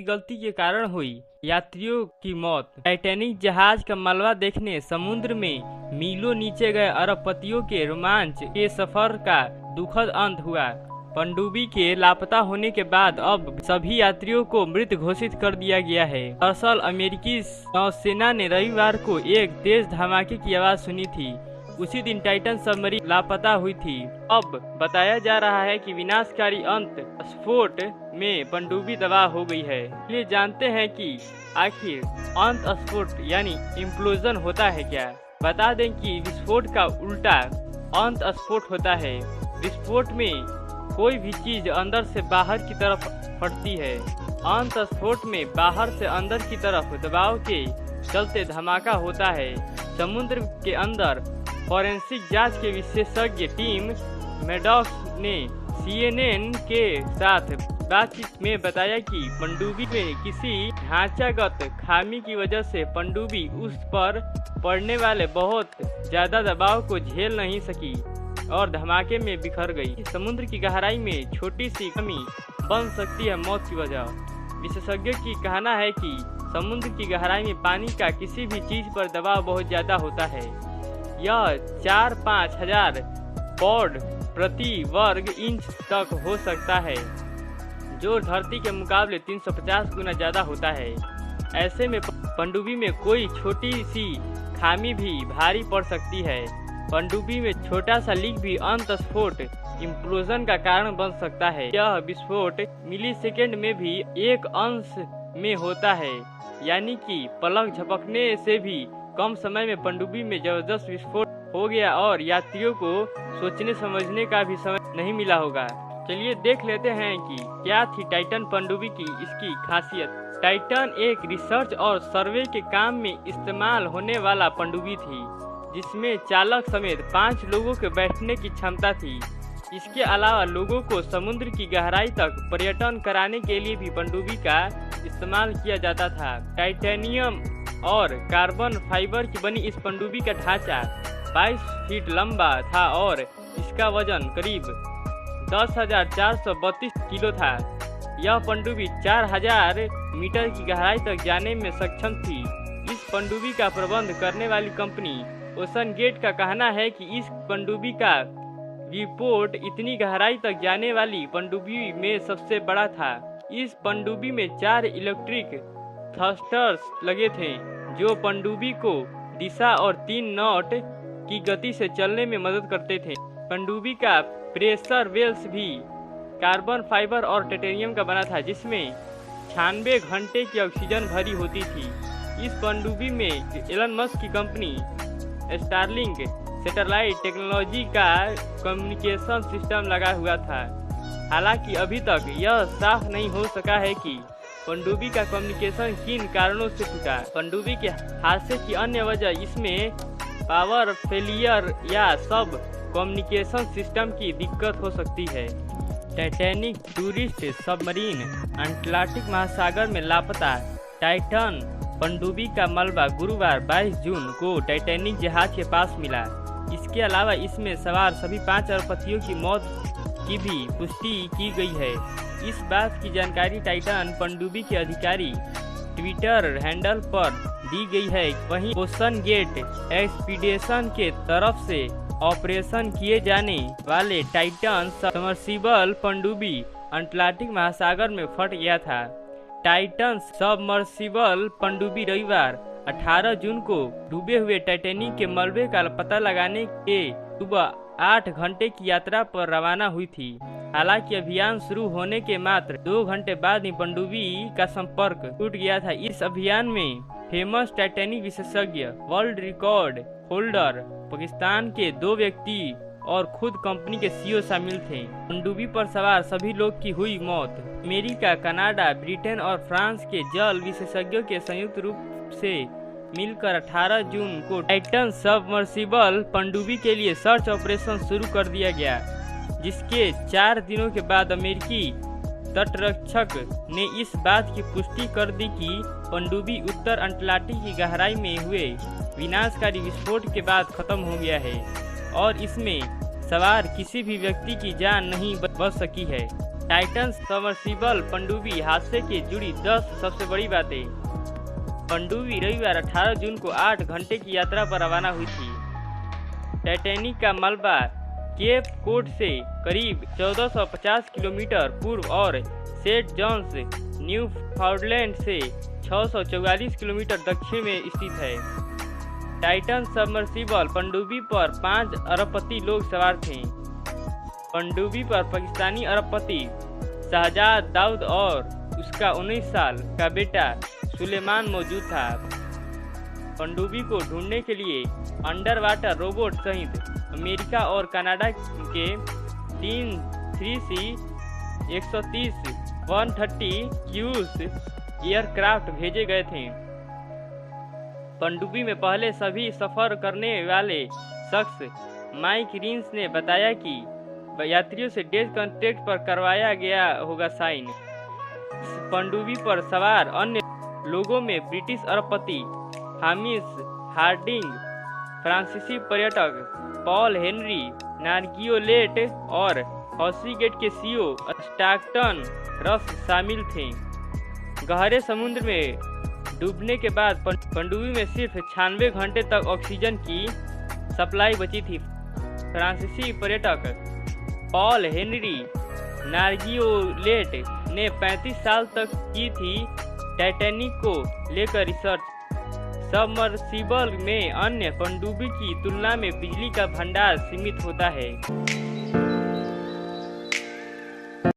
गलती के कारण हुई यात्रियों की मौत। टाइटैनिक जहाज का मलबा देखने समुद्र में मीलों नीचे गए अरबपतियों के रोमांच के सफर का दुखद अंत हुआ। पनडुब्बी के लापता होने के बाद अब सभी यात्रियों को मृत घोषित कर दिया गया है। दरअसल अमेरिकी नौसेना ने रविवार को एक तेज धमाके की आवाज सुनी थी। उसी दिन टाइटन सबमरीन लापता हुई थी। अब बताया जा रहा है कि विनाशकारी अंत स्फोट में पनडुब्बी तबाह हो गई है। इसलिए जानते हैं कि आखिर अंत स्फोट यानी इम्प्लोजन होता है क्या। बता दें कि विस्फोट का उल्टा अंत स्फोट होता है। विस्फोट में कोई भी चीज अंदर से बाहर की तरफ फटती है। अंत स्फोट में बाहर से अंदर की तरफ दबाव के चलते धमाका होता है। समुद्र के अंदर फॉरेंसिक जांच के विशेषज्ञ टीम मेडॉक्स ने CNN के साथ बातचीत में बताया कि पनडुब्बी में किसी ढांचागत खामी की वजह से पनडुब्बी उस पर पड़ने वाले बहुत ज्यादा दबाव को झेल नहीं सकी और धमाके में बिखर गई। समुद्र की गहराई में छोटी सी कमी बन सकती है मौत की वजह। विशेषज्ञों की कहना है कि समुद्र की गहराई में पानी का किसी भी चीज पर दबाव बहुत ज्यादा होता है। यह 4-5 हजार पौंड प्रति वर्ग इंच तक हो सकता है, जो धरती के मुकाबले 350 गुना ज्यादा होता है। ऐसे में पनडुब्बी में कोई छोटी सी खामी भी भारी पड़ सकती है। पनडुब्बी में छोटा सा लीक भी अंत स्फोट इम्प्लोजन का कारण बन सकता है। यह विस्फोट मिलीसेकंड में भी 1 अंश में होता है, यानी कि पलक झपकने से भी कम समय में पनडुब्बी में जबरदस्त विस्फोट हो गया और यात्रियों को सोचने समझने का भी समय नहीं मिला होगा। चलिए देख लेते हैं कि क्या थी टाइटन पनडुब्बी की इसकी खासियत। टाइटन एक रिसर्च और सर्वे के काम में इस्तेमाल होने वाला पनडुब्बी थी, जिसमें चालक समेत 5 लोगों के बैठने की क्षमता थी। इसके अलावा लोगों को समुद्र की गहराई तक पर्यटन कराने के लिए भी पनडुब्बी का इस्तेमाल किया जाता था। टाइटेनियम और कार्बन फाइबर की बनी इस पनडुब्बी का ढांचा 22 फीट लंबा था और इसका वजन करीब 10,432 किलो था। यह पनडुब्बी 4000 मीटर की गहराई तक जाने में सक्षम थी। इस पनडुब्बी का प्रबंध करने वाली कंपनी ओशन गेट का कहना है कि इस पनडुब्बी का रिपोर्ट इतनी गहराई तक जाने वाली पनडुब्बी में सबसे बड़ा था। इस पनडुब्बी में 4 इलेक्ट्रिक थ्रस्टर्स लगे थे, जो पनडुब्बी को दिशा और 3 नॉट की गति से चलने में मदद करते थे। पनडुब्बी का प्रेशर वेल्स भी कार्बन फाइबर और टाइटेनियम का बना था, जिसमें 96 घंटे की ऑक्सीजन भरी होती थी। इस पनडुब्बी में एलन मस्क की कंपनी स्टारलिंक सैटेलाइट टेक्नोलॉजी का कम्युनिकेशन सिस्टम लगा हुआ था। हालांकि अभी तक यह साफ नहीं हो सका है कि पनडुब्बी का कम्युनिकेशन किन कारणों से टूटा। पनडुब्बी के हादसे की अन्य वजह इसमें पावर फेलियर या सब कम्युनिकेशन सिस्टम की दिक्कत हो सकती है। टाइटैनिक टूरिस्ट सबमरीन अटलांटिक महासागर में लापता। टाइटन पनडुब्बी का मलबा गुरुवार 22 जून को टाइटैनिक जहाज के पास मिला। इसके अलावा इसमें सवार सभी 5 अरबपतियों की मौत की भी पुष्टि की गई है। इस बात की जानकारी टाइटन पनडुब्बी के अधिकारी ट्विटर हैंडल पर दी गई है। वहीं ओशन गेट एक्सपीडिशन के तरफ से ऑपरेशन किए जाने वाले टाइटन सबमर्सिबल पनडुब्बी अटलांटिक महासागर में फट गया था। टाइटन सबमर्सिबल पनडुब्बी रविवार 18 जून को डूबे हुए टाइटैनिक के मलबे का पता लगाने के सुबह 8 घंटे की यात्रा पर रवाना हुई थी। हालांकि अभियान शुरू होने के मात्र 2 घंटे बाद ही पनडुब्बी का संपर्क टूट गया था। इस अभियान में फेमस टाइटैनिक विशेषज्ञ, वर्ल्ड रिकॉर्ड होल्डर, पाकिस्तान के 2 व्यक्ति और खुद कंपनी के CEO शामिल थे। पनडुब्बी पर सवार सभी लोग की हुई मौत। अमेरिका, कनाडा, ब्रिटेन और फ्रांस के जल विशेषज्ञों के संयुक्त रूप से मिलकर 18 जून को टाइटन सबमर्सिबल पनडुब्बी के लिए सर्च ऑपरेशन शुरू कर दिया गया, जिसके 4 दिनों के बाद अमेरिकी तटरक्षक ने इस बात की पुष्टि कर दी कि पनडुब्बी उत्तर अटलांटिक की गहराई में हुए विनाशकारी विस्फोट के बाद खत्म हो गया है और इसमें सवार किसी भी व्यक्ति की जान नहीं बच सकी है। टाइटन सबमर्सिबल पनडुब्बी हादसे के जुड़ी 10 सबसे बड़ी बातें। पनडुब्बी रविवार 18 जून को 8 घंटे की यात्रा पर रवाना हुई थी। टाइटैनिक का मलबा केप कोड से करीब 1450 किलोमीटर पूर्व और सेंट जॉन्स न्यूफाउंडलैंड से 644 किलोमीटर दक्षिण में स्थित है। टाइटन सबमर्सिबल पनडुब्बी पर 5 अरबपति लोग सवार थे। पनडुब्बी पर पाकिस्तानी अरबपति शहजाद दाऊद और उसका 19 साल का बेटा सुलेमान मौजूद था। पनडुब्बी को ढूंढने के लिए अंडर वाटर रोबोट सहित अमेरिका और कनाडा के 3 3C 130 130 क्रूज एयरक्राफ्ट भेजे गए थे। पनडुब्बी में पहले सभी सफर करने वाले शख्स माइक रिंस ने बताया कि यात्रियों से डेथ कॉन्ट्रैक्ट पर करवाया गया होगा साइन। पनडुब्बी पर सवार अन्य लोगों में ब्रिटिश अरबपति हामिश हार्डिंग, फ्रांसीसी पर्यटक पॉल हेनरी नार्गियोलेट और हॉसीगेट के सीईओ स्टैक्टन रस शामिल थे। गहरे समुद्र में डूबने के बाद पनडुब्बी में सिर्फ 96 घंटे तक ऑक्सीजन की सप्लाई बची थी। फ्रांसीसी पर्यटक पॉल हेनरी नार्गियोलेट ने 35 साल तक की थी टाइटैनिक को लेकर रिसर्च। सबमर्सिबल में अन्य पनडुब्बी की तुलना में बिजली का भंडार सीमित होता है।